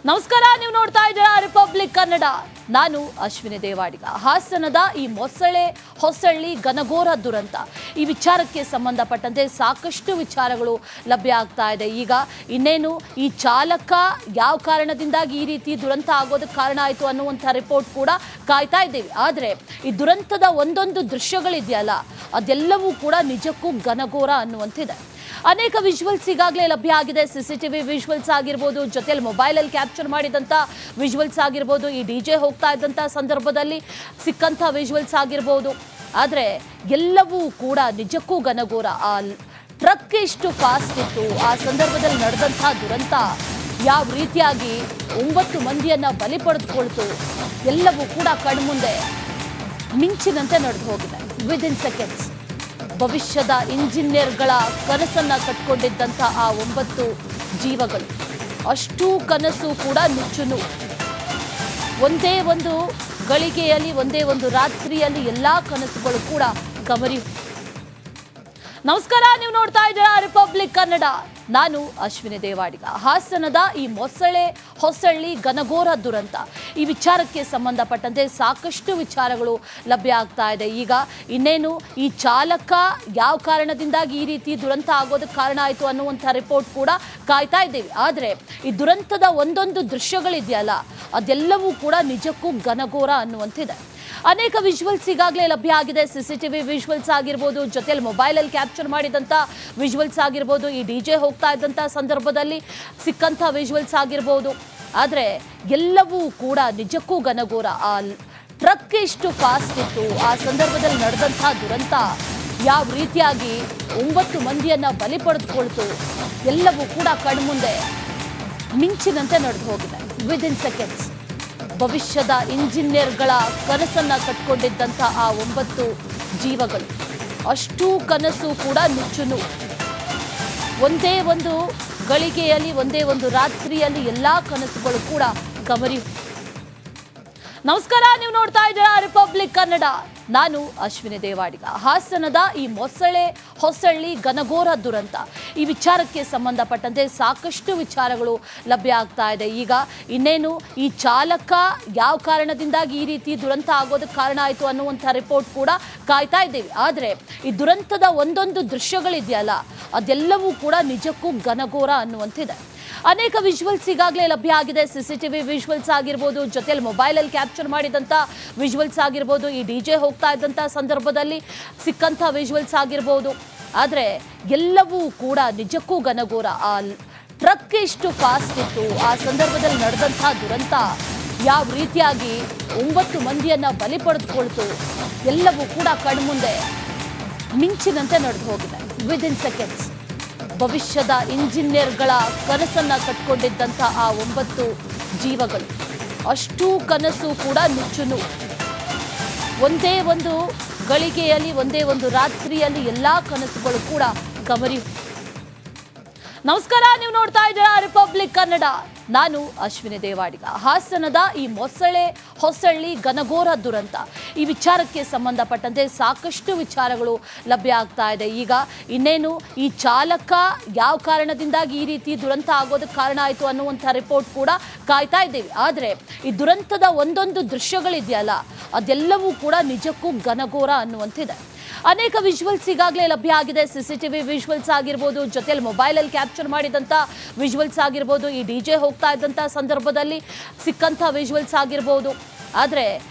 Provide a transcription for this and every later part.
ನಮಸ್ಕಾರ, ನೀವು ನೋಡ್ತಾ ಇದ್ದೀರಾ ರಿಪಬ್ಲಿಕ್ ಕನ್ನಡ. ನಾನು ಅಶ್ವಿನಿ ದೇವಾಡಿಗ. ಹಾಸನದ ಈ ಮೊಸಳೆ ಹೊಸಳ್ಳಿ ಘನಘೋರ ದುರಂತ, ಈ ವಿಚಾರಕ್ಕೆ ಸಂಬಂಧಪಟ್ಟಂತೆ ಸಾಕಷ್ಟು ವಿಚಾರಗಳು ಲಭ್ಯ ಆಗ್ತಾ ಇದೆ. ಈಗ ಇನ್ನೇನು ಈ ಚಾಲಕ ಯಾವ ಕಾರಣದಿಂದಾಗಿ ಈ ರೀತಿ ದುರಂತ ಆಗೋದಕ್ಕೆ ಕಾರಣ ಆಯಿತು ಅನ್ನುವಂಥ ರಿಪೋರ್ಟ್ ಕೂಡ ಕಾಯ್ತಾ ಇದ್ದೀವಿ. ಆದರೆ ಈ ದುರಂತದ ಒಂದೊಂದು ದೃಶ್ಯಗಳಿದೆಯಲ್ಲ, ಅದೆಲ್ಲವೂ ಕೂಡ ನಿಜಕ್ಕೂ ಘನಘೋರ ಅನ್ನುವಂತಿದೆ. ಅನೇಕ ವಿಜುವಲ್ಸ್ ಈಗಾಗಲೇ ಲಭ್ಯ ಆಗಿದೆ. ಸಿಸಿಟಿವಿ ವಿಜುವಲ್ಸ್ ಆಗಿರ್ಬೋದು, ಜೊತೆಯಲ್ಲಿ ಮೊಬೈಲಲ್ಲಿ ಕ್ಯಾಪ್ಚರ್ ಮಾಡಿದಂಥ ವಿಜುವಲ್ಸ್ ಆಗಿರ್ಬೋದು, ಈ ಡಿಜೆ ಹೋಗ್ತಾ ಇದ್ದಂಥ ಸಂದರ್ಭದಲ್ಲಿ ಸಿಕ್ಕಂಥ ವಿಜುವಲ್ಸ್ ಆಗಿರ್ಬೋದು. ಆದರೆ ಎಲ್ಲವೂ ಕೂಡ ನಿಜಕ್ಕೂ ಘನಘೋರ. ಆ ಟ್ರಕ್ ಎಷ್ಟು ಫಾಸ್ಟ್ ಇತ್ತು, ಆ ಸಂದರ್ಭದಲ್ಲಿ ನಡೆದಂಥ ದುರಂತ ಯಾವ ರೀತಿಯಾಗಿ 9 ಮಂದಿಯನ್ನು ಬಲಿ ಪಡೆದುಕೊಳ್ತು, ಎಲ್ಲವೂ ಕೂಡ ಕಣ್ಮುಂದೆ ಮಿಂಚಿನಂತೆ ನಡೆದು ಹೋಗಿದೆ. ವಿದಿನ್ ಸೆಕೆಂಡ್ಸ್ ಭವಿಷ್ಯದ ಇಂಜಿನಿಯರ್ಗಳ ಕನಸನ್ನು ಕಟ್ಕೊಂಡಿದ್ದಂಥ ಆ 9 ಜೀವಗಳು, ಅಷ್ಟೂ ಕನಸು ಕೂಡ ನುಚ್ಚುನು. ಒಂದೇ ಒಂದು ಗಳಿಗೆಯಲ್ಲಿ, ಒಂದೇ ಒಂದು ರಾತ್ರಿಯಲ್ಲಿ ಎಲ್ಲ ಕನಸುಗಳು ಕೂಡ ಕಮರಿ. ನಮಸ್ಕಾರ, ನೀವು ನೋಡ್ತಾ ಇದ್ದೀರಾ ರಿಪಬ್ಲಿಕ್ ಕನ್ನಡ. ನಾನು ಅಶ್ವಿನಿ ದೇವಾಡಿಗ. ಹಾಸನದ ಈ ಮೊಸಳೆ ಹೊಸಳ್ಳಿ ಘನಘೋರ ದುರಂತ, ಈ ವಿಚಾರಕ್ಕೆ ಸಂಬಂಧಪಟ್ಟಂತೆ ಸಾಕಷ್ಟು ವಿಚಾರಗಳು ಲಭ್ಯ ಆಗ್ತಾ ಇದೆ. ಈಗ ಇನ್ನೇನು ಈ ಚಾಲಕ ಯಾವ ಕಾರಣದಿಂದಾಗಿ ಈ ರೀತಿ ದುರಂತ ಆಗೋದಕ್ಕೆ ಕಾರಣ ಆಯಿತು ಅನ್ನುವಂಥ ರಿಪೋರ್ಟ್ ಕೂಡ ಕಾಯ್ತಾ ಇದ್ದೀವಿ. ಆದರೆ ಈ ದುರಂತದ ಒಂದೊಂದು ದೃಶ್ಯಗಳಿದೆಯಲ್ಲ, ಅದೆಲ್ಲವೂ ಕೂಡ ನಿಜಕ್ಕೂ ಘನಘೋರ ಅನ್ನುವಂತಿದೆ. ಅನೇಕ ವಿಜುವಲ್ಸ್ ಈಗಾಗಲೇ ಲಭ್ಯ ಆಗಿದೆ. ಸಿಸಿಟಿವಿ ವಿಜುವಲ್ಸ್ ಆಗಿರ್ಬೋದು, ಜೊತೆಯಲ್ಲಿ ಮೊಬೈಲಲ್ಲಿ ಕ್ಯಾಪ್ಚರ್ ಮಾಡಿದಂಥ ವಿಜುವಲ್ಸ್ ಆಗಿರ್ಬೋದು, ಈ ಡಿಜೆ ಹೋಗ್ತಾ ಇದ್ದಂಥ ಸಂದರ್ಭದಲ್ಲಿ ಸಿಕ್ಕಂಥ ವಿಜುವಲ್ಸ್ ಆಗಿರ್ಬೋದು. ಆದರೆ ಎಲ್ಲವೂ ಕೂಡ ನಿಜಕ್ಕೂ ಘನಘೋರ. ಆ ಟ್ರಕ್ ಎಷ್ಟು ಫಾಸ್ಟ್ ಇತ್ತು, ಆ ಸಂದರ್ಭದಲ್ಲಿ ನಡೆದಂಥ ದುರಂತ ಯಾವ ರೀತಿಯಾಗಿ 9 ಮಂದಿಯನ್ನು ಬಲಿ ಪಡೆದುಕೊಳ್ತು, ಎಲ್ಲವೂ ಕೂಡ ಕಣ್ಮುಂದೆ ಮಿಂಚಿನಂತೆ ನಡೆದು ಹೋಗಿದೆ. ವಿದಿನ್ ಸೆಕೆಂಡ್ಸ್ ಭವಿಷ್ಯದ ಇಂಜಿನಿಯರ್ಗಳ ಕನಸನ್ನು ಕಟ್ಕೊಂಡಿದ್ದಂಥ ಆ 9 ಜೀವಗಳು, ಅಷ್ಟೂ ಕನಸು ಕೂಡ ನುಚ್ಚುನು. ಒಂದೇ ಒಂದು ಗಳಿಗೆಯಲ್ಲಿ, ಒಂದೇ ಒಂದು ರಾತ್ರಿಯಲ್ಲಿ ಎಲ್ಲ ಕನಸುಗಳು ಕೂಡ ಕಮರಿ. ನಮಸ್ಕಾರ, ನೀವು ನೋಡ್ತಾ ಇದ್ದೀರಾ ರಿಪಬ್ಲಿಕ್ ಕನ್ನಡ. ನಾನು ಅಶ್ವಿನಿ ದೇವಾಡಿಗ. ಹಾಸನದ ಈ ಮೊಸಳೆ ಹೊಸಳ್ಳಿ ಘನಘೋರ ದುರಂತ, ಈ ವಿಚಾರಕ್ಕೆ ಸಂಬಂಧಪಟ್ಟಂತೆ ಸಾಕಷ್ಟು ವಿಚಾರಗಳು ಲಭ್ಯ ಆಗ್ತಾ ಇದೆ. ಈಗ ಇನ್ನೇನು ಈ ಚಾಲಕ ಯಾವ ಕಾರಣದಿಂದಾಗಿ ಈ ರೀತಿ ದುರಂತ ಆಗೋದಕ್ಕೆ ಕಾರಣ ಆಯಿತು ಅನ್ನುವಂಥ ರಿಪೋರ್ಟ್ ಕೂಡ ಕಾಯ್ತಾ ಇದ್ದೀವಿ. ಆದರೆ ಈ ದುರಂತದ ಒಂದೊಂದು ದೃಶ್ಯಗಳಿದೆಯಲ್ಲ, ಅದೆಲ್ಲವೂ ಕೂಡ ನಿಜಕ್ಕೂ ಘನಘೋರ ಅನ್ನುವಂತಿದೆ. ಅನೇಕ ವಿಜುವಲ್ಸ್ ಈಗಾಗಲೇ ಲಭ್ಯ ಆಗಿದೆ. ಸಿಸಿಟಿವಿ ವಿಜುವಲ್ಸ್ ಆಗಿರ್ಬೋದು, ಜೊತೆಯಲ್ಲಿ ಮೊಬೈಲಲ್ಲಿ ಕ್ಯಾಪ್ಚರ್ ಮಾಡಿದಂಥ ವಿಜುವಲ್ಸ್ ಆಗಿರ್ಬೋದು, ಈ ಡಿಜೆ ಹೋಗ್ತಾ ಇದ್ದಂಥ ಸಂದರ್ಭದಲ್ಲಿ ಸಿಕ್ಕಂಥ ವಿಜುವಲ್ಸ್ ಆಗಿರ್ಬೋದು. ಆದರೆ ಎಲ್ಲವೂ ಕೂಡ ನಿಜಕ್ಕೂ ಘನಘೋರ. ಆ ಟ್ರಕ್ ಎಷ್ಟು ಫಾಸ್ಟ್ ಇತ್ತು, ಆ ಸಂದರ್ಭದಲ್ಲಿ ನಡೆದಂಥ ದುರಂತ ಯಾವ ರೀತಿಯಾಗಿ 9 ಮಂದಿಯನ್ನು ಬಲಿ ಪಡೆದುಕೊಳ್ತು, ಎಲ್ಲವೂ ಕೂಡ ಕಣ್ಮುಂದೆ ಮಿಂಚಿನಂತೆ ನಡೆದು ಹೋಗಿದೆ. ವಿದಿನ್ ಸೆಕೆಂಡ್ಸ್ ಭವಿಷ್ಯದ ಇಂಜಿನಿಯರ್ಗಳ ಕನಸನ್ನು ಕಟ್ಕೊಂಡಿದ್ದಂಥ ಆ 9 ಜೀವಗಳು, ಅಷ್ಟೂ ಕನಸು ಕೂಡ ನುಚ್ಚುನು. ಒಂದೇ ಒಂದು ಗಳಿಗೆಯಲ್ಲಿ, ಒಂದೇ ಒಂದು ರಾತ್ರಿಯಲ್ಲಿ ಎಲ್ಲ ಕನಸುಗಳು ಕೂಡ ಕಮರಿ. ನಮಸ್ಕಾರ, ನೀವು ನೋಡ್ತಾ ಇದ್ದೀರಾ ರಿಪಬ್ಲಿಕ್ ಕನ್ನಡ. ನಾನು ಅಶ್ವಿನಿ ದೇವಾಡಿಗ. ಹಾಸನದ ಈ ಮೊಸಳೆ ಹೊಸಳ್ಳಿ ಘನಘೋರ ದುರಂತ, ಈ ವಿಚಾರಕ್ಕೆ ಸಂಬಂಧಪಟ್ಟಂತೆ ಸಾಕಷ್ಟು ವಿಚಾರಗಳು ಲಭ್ಯ ಆಗ್ತಾ ಇದೆ. ಈಗ ಇನ್ನೇನು ಈ ಚಾಲಕ ಯಾವ ಕಾರಣದಿಂದಾಗಿ ಈ ರೀತಿ ದುರಂತ ಆಗೋದಕ್ಕೆ ಕಾರಣ ಆಯಿತು ಅನ್ನುವಂಥ ರಿಪೋರ್ಟ್ ಕೂಡ ಕಾಯ್ತಾ ಇದ್ದೀವಿ. ಆದರೆ ಈ ದುರಂತದ ಒಂದೊಂದು ದೃಶ್ಯಗಳಿದೆಯಲ್ಲ, ಅದೆಲ್ಲವೂ ಕೂಡ ನಿಜಕ್ಕೂ ಘನಘೋರ ಅನ್ನುವಂತಿದೆ. ಅನೇಕ ವಿಜುವಲ್ಸ್ ಈಗಾಗಲೇ ಲಭ್ಯ ಆಗಿದೆ. ಸಿಸಿಟಿವಿ ವಿಜುವಲ್ಸ್ ಆಗಿರ್ಬೋದು, ಜೊತೆಯಲ್ಲಿ ಮೊಬೈಲಲ್ಲಿ ಕ್ಯಾಪ್ಚರ್ ಮಾಡಿದಂಥ ವಿಜುವಲ್ಸ್ ಆಗಿರ್ಬೋದು, ಈ ಡಿಜೆ ಹೋಗ್ತಾ ಇದ್ದಂಥ ಸಂದರ್ಭದಲ್ಲಿ ಸಿಕ್ಕಂಥ ವಿಜುವಲ್ಸ್ ಆಗಿರ್ಬೋದು. ಆದರೆ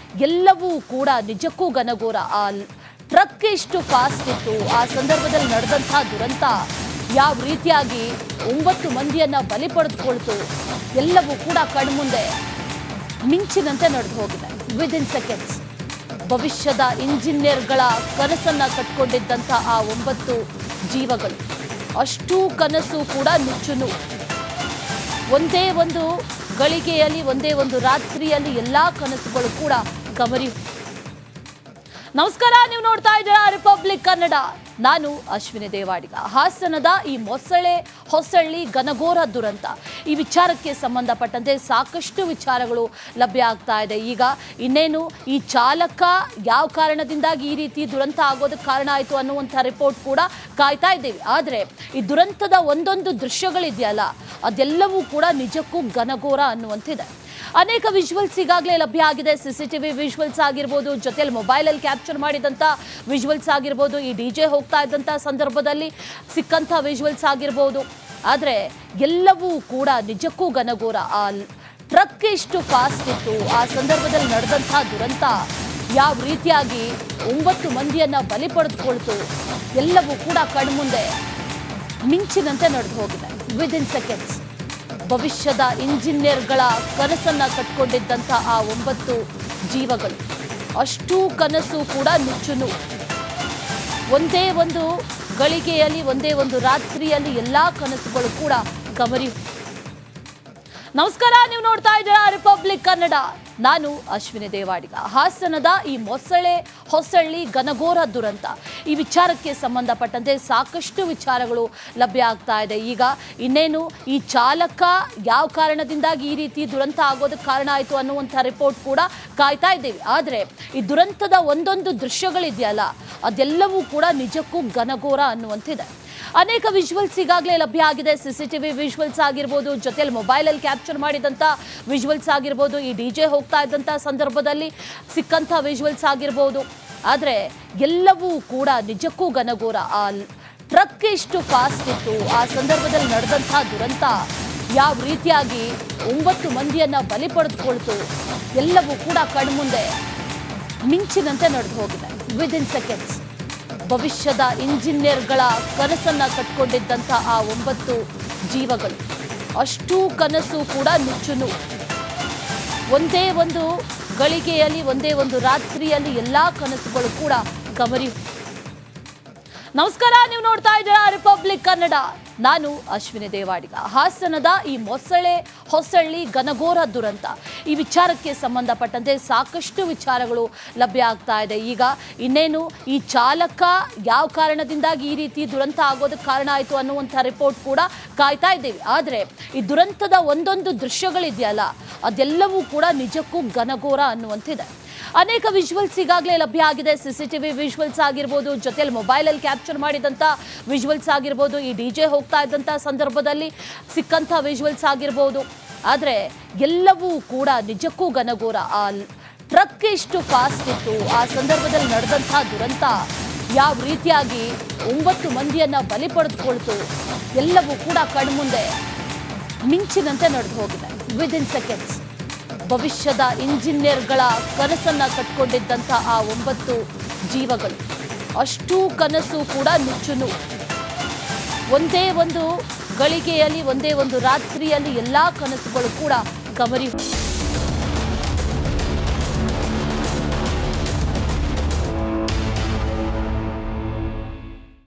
ಎಲ್ಲವೂ ಕೂಡ ನಿಜಕ್ಕೂ ಘನಘೋರ. ಆ ಟ್ರಕ್ ಎಷ್ಟು ಫಾಸ್ಟ್ ಇತ್ತು, ಆ ಸಂದರ್ಭದಲ್ಲಿ ನಡೆದಂಥ ದುರಂತ ಯಾವ ರೀತಿಯಾಗಿ 9 ಮಂದಿಯನ್ನು ಬಲಿ ಪಡೆದುಕೊಳ್ತು, ಎಲ್ಲವೂ ಕೂಡ ಕಣ್ಮುಂದೆ ಮಿಂಚಿನಂತೆ ನಡೆದು ಹೋಗಿದೆ. ವಿದಿನ್ ಸೆಕೆಂಡ್ಸ್ ಭವಿಷ್ಯದ ಇಂಜಿನಿಯರ್ಗಳ ಕನಸನ್ನು ಕಟ್ಕೊಂಡಿದ್ದಂಥ ಆ 9 ಜೀವಗಳು, ಅಷ್ಟೂ ಕನಸು ಕೂಡ ನುಚ್ಚುನು. ಒಂದೇ ಒಂದು ಗಳಿಗೆಯಲ್ಲಿ, ಒಂದೇ ಒಂದು ರಾತ್ರಿಯಲ್ಲಿ ಎಲ್ಲ ಕನಸುಗಳು ಕೂಡ ಕಮರಿ. ನಮಸ್ಕಾರ, ನೀವು ನೋಡ್ತಾ ಇದ್ದೀರಾ ರಿಪಬ್ಲಿಕ್ ಕನ್ನಡ. ನಾನು ಅಶ್ವಿನಿ ದೇವಾಡಿಗ. ಹಾಸನದ ಈ ಹೊಸಳ್ಳಿ ಗನಗೋರ ದುರಂತ, ಈ ವಿಚಾರಕ್ಕೆ ಸಂಬಂಧಪಟ್ಟಂತೆ ಸಾಕಷ್ಟು ವಿಚಾರಗಳು ಲಭ್ಯ ಆಗ್ತಾ ಇದೆ. ಈಗ ಇನ್ನೇನು ಈ ಚಾಲಕ ಯಾವ ಕಾರಣದಿಂದಾಗಿ ಈ ರೀತಿ ದುರಂತ ಆಗೋದಕ್ಕೆ ಕಾರಣ ಆಯಿತು ಅನ್ನುವಂಥ ರಿಪೋರ್ಟ್ ಕೂಡ ಕಾಯ್ತಾ ಇದ್ದೀವಿ. ಆದರೆ ಈ ದುರಂತದ ಒಂದೊಂದು ದೃಶ್ಯಗಳಿದೆಯಲ್ಲ, ಅದೆಲ್ಲವೂ ಕೂಡ ನಿಜಕ್ಕೂ ಗನಗೋರ ಅನ್ನುವಂತಿದೆ. ಅನೇಕ ವಿಜುವಲ್ಸ್ ಈಗಾಗಲೇ ಲಭ್ಯ ಆಗಿದೆ. CCTV ವಿಜುವಲ್ಸ್ ಆಗಿರ್ಬೋದು, ಜೊತೆಯಲ್ಲಿ ಮೊಬೈಲಲ್ಲಿ ಕ್ಯಾಪ್ಚರ್ ಮಾಡಿದಂಥ ವಿಜುವಲ್ಸ್ ಆಗಿರ್ಬೋದು, ಈ DJ ಹೋಗ್ತಾ ಇದ್ದಂಥ ಸಂದರ್ಭದಲ್ಲಿ ಸಿಕ್ಕಂಥ ವಿಜುವಲ್ಸ್ ಆಗಿರ್ಬೋದು. ಆದರೆ ಎಲ್ಲವೂ ಕೂಡ ನಿಜಕ್ಕೂ ಗನಗೋರ. ಆ ಟ್ರಕ್ ಎಷ್ಟು ಫಾಸ್ಟ್ ಇತ್ತು, ಆ ಸಂದರ್ಭದಲ್ಲಿ ನಡೆದಂಥ ದುರಂತ ಯಾವ ರೀತಿಯಾಗಿ 9 ಮಂದಿಯನ್ನು ಬಲಿ ಪಡೆದುಕೊಳ್ತು, ಎಲ್ಲವೂ ಕೂಡ ಕಣ್ಮುಂದೆ ಮಿಂಚಿನಂತೆ ನಡೆದು ಹೋಗಿದೆ. ವಿದಿನ್ ಸೆಕೆಂಡ್ಸ್ ಭವಿಷ್ಯದ ಇಂಜಿನಿಯರ್ಗಳ ಕನಸನ್ನು ಕಟ್ಕೊಂಡಿದ್ದಂಥ ಆ 9 ಜೀವಗಳು, ಅಷ್ಟೂ ಕನಸು ಕೂಡ ನುಚ್ಚುನು. ಒಂದೇ ಒಂದು ಗಳಿಗೆಯಲ್ಲಿ, ಒಂದೇ ಒಂದು ರಾತ್ರಿಯಲ್ಲಿ ಎಲ್ಲ ಕನಸುಗಳು ಕೂಡ ಕಮರಿ. ನಮಸ್ಕಾರ, ನೀವು ನೋಡ್ತಾ ಇದ್ದೀರಾ ರಿಪಬ್ಲಿಕ್ ಕನ್ನಡ. ನಾನು ಅಶ್ವಿನಿ ದೇವಾಡಿಗ. ಹಾಸನದ ಈ ಹೊಸಳ್ಳಿ ಗನಗೋರ ದುರಂತ, ಈ ವಿಚಾರಕ್ಕೆ ಸಂಬಂಧಪಟ್ಟಂತೆ ಸಾಕಷ್ಟು ವಿಚಾರಗಳು ಲಭ್ಯ ಆಗ್ತಾ ಇದೆ. ಈಗ ಇನ್ನೇನು ಈ ಚಾಲಕ ಯಾವ ಕಾರಣದಿಂದಾಗಿ ಈ ರೀತಿ ದುರಂತ ಆಗೋದಕ್ಕೆ ಕಾರಣ ಆಯಿತು ಅನ್ನುವಂಥ ರಿಪೋರ್ಟ್ ಕೂಡ ಕಾಯ್ತಾ ಇದ್ದೀವಿ. ಆದರೆ ಈ ದುರಂತದ ಒಂದೊಂದು ದೃಶ್ಯಗಳಿದೆಯಲ್ಲ, ಅದೆಲ್ಲವೂ ಕೂಡ ನಿಜಕ್ಕೂ ಗನಗೋರ ಅನ್ನುವಂತಿದೆ. ಅನೇಕ ವಿಜುವಲ್ಸ್ ಈಗಾಗಲೇ ಲಭ್ಯ ಆಗಿದೆ. CCTV ವಿಜುವಲ್ಸ್ ಆಗಿರ್ಬೋದು, ಜೊತೆಯಲ್ಲಿ ಮೊಬೈಲಲ್ಲಿ ಕ್ಯಾಪ್ಚರ್ ಮಾಡಿದಂಥ ವಿಜುವಲ್ಸ್ ಆಗಿರ್ಬೋದು, ಈ DJ ಹೋಗ್ತಾ ಇದ್ದಂಥ ಸಂದರ್ಭದಲ್ಲಿ ಸಿಕ್ಕಂಥ ವಿಜುವಲ್ಸ್ ಆಗಿರ್ಬೋದು. ಆದರೆ ಎಲ್ಲವೂ ಕೂಡ ನಿಜಕ್ಕೂ ಗನಗೋರ. ಆ ಟ್ರಕ್ ಎಷ್ಟು ಫಾಸ್ಟ್ ಇತ್ತು, ಆ ಸಂದರ್ಭದಲ್ಲಿ ನಡೆದಂಥ ದುರಂತ ಯಾವ ರೀತಿಯಾಗಿ 9 ಮಂದಿಯನ್ನು ಬಲಿ ಪಡೆದುಕೊಳ್ತು, ಎಲ್ಲವೂ ಕೂಡ ಕಣ್ಮುಂದೆ ಮಿಂಚಿನಂತೆ ನಡೆದು ಹೋಗಿದೆ. ವಿದಿನ್ ಸೆಕೆಂಡ್ಸ್ ಭವಿಷ್ಯದ ಇಂಜಿನಿಯರ್ಗಳ ಕನಸನ್ನು ಕಟ್ಕೊಂಡಿದ್ದಂಥ ಆ 9 ಜೀವಗಳು, ಅಷ್ಟೂ ಕನಸು ಕೂಡ ನುಚ್ಚುನು. ಒಂದೇ ಒಂದು ಗಳಿಗೆಯಲ್ಲಿ, ಒಂದೇ ಒಂದು ರಾತ್ರಿಯಲ್ಲಿ ಎಲ್ಲ ಕನಸುಗಳು ಕೂಡ ಕಮರಿ. ನಮಸ್ಕಾರ, ನೀವು ನೋಡ್ತಾ ಇದ್ದೀರಾ ರಿಪಬ್ಲಿಕ್ ಕನ್ನಡ. ನಾನು ಅಶ್ವಿನಿ ದೇವಾಡಿಗ. ಹಾಸನದ ಈ ಹೊಸಳ್ಳಿ ಗನಗೋರ ದುರಂತ, ಈ ವಿಚಾರಕ್ಕೆ ಸಂಬಂಧಪಟ್ಟಂತೆ ಸಾಕಷ್ಟು ವಿಚಾರಗಳು ಲಭ್ಯ ಆಗ್ತಾ ಇದೆ. ಈಗ ಇನ್ನೇನು ಈ ಚಾಲಕ ಯಾವ ಕಾರಣದಿಂದಾಗಿ ಈ ರೀತಿ ದುರಂತ ಆಗೋದಕ್ಕೆ ಕಾರಣ ಆಯಿತು ಅನ್ನುವಂಥ ರಿಪೋರ್ಟ್ ಕೂಡ ಕಾಯ್ತಾ ಇದ್ದೀವಿ. ಆದರೆ ಈ ದುರಂತದ ಒಂದೊಂದು ದೃಶ್ಯಗಳಿದೆಯಲ್ಲ, ಅದೆಲ್ಲವೂ ಕೂಡ ನಿಜಕ್ಕೂ ಗನಗೋರ ಅನ್ನುವಂತಿದೆ. ಅನೇಕ ವಿಜುವಲ್ಸ್ ಈಗಾಗಲೇ ಲಭ್ಯ ಆಗಿದೆ. CCTV ವಿಜುವಲ್ಸ್ ಆಗಿರ್ಬೋದು, ಜೊತೆಯಲ್ಲಿ ಮೊಬೈಲಲ್ಲಿ ಕ್ಯಾಪ್ಚರ್ ಮಾಡಿದಂಥ ವಿಜುವಲ್ಸ್ ಆಗಿರ್ಬೋದು, ಈ DJ ಹೋಗ್ತಾ ಇದ್ದಂಥ ಸಂದರ್ಭದಲ್ಲಿ ಸಿಕ್ಕಂಥ ವಿಜುವಲ್ಸ್ ಆಗಿರ್ಬೋದು. ಆದರೆ ಎಲ್ಲವೂ ಕೂಡ ನಿಜಕ್ಕೂ ಗನಗೋರ. ಆ ಟ್ರಕ್ ಎಷ್ಟು ಫಾಸ್ಟ್ ಇತ್ತು, ಆ ಸಂದರ್ಭದಲ್ಲಿ ನಡೆದಂಥ ದುರಂತ ಯಾವ ರೀತಿಯಾಗಿ 9 ಮಂದಿಯನ್ನು ಬಲಿ ಪಡೆದುಕೊಳ್ತು, ಎಲ್ಲವೂ ಕೂಡ ಕಣ್ಮುಂದೆ ಮಿಂಚಿನಂತೆ ನಡೆದು ಹೋಗಿದೆ. ವಿದಿನ್ ಸೆಕೆಂಡ್ಸ್ ಭವಿಷ್ಯದ ಇಂಜಿನಿಯರ್ಗಳ ಕನಸನ್ನು ಕಟ್ಕೊಂಡಿದ್ದಂಥ ಆ 9 ಜೀವಗಳು, ಅಷ್ಟೂ ಕನಸು ಕೂಡ ನುಚ್ಚುನು. ಒಂದೇ ಒಂದು ಗಳಿಗೆಯಲ್ಲಿ, ಒಂದೇ ಒಂದು ರಾತ್ರಿಯಲ್ಲಿ ಎಲ್ಲ ಕನಸುಗಳು ಕೂಡ ಕಮರಿ.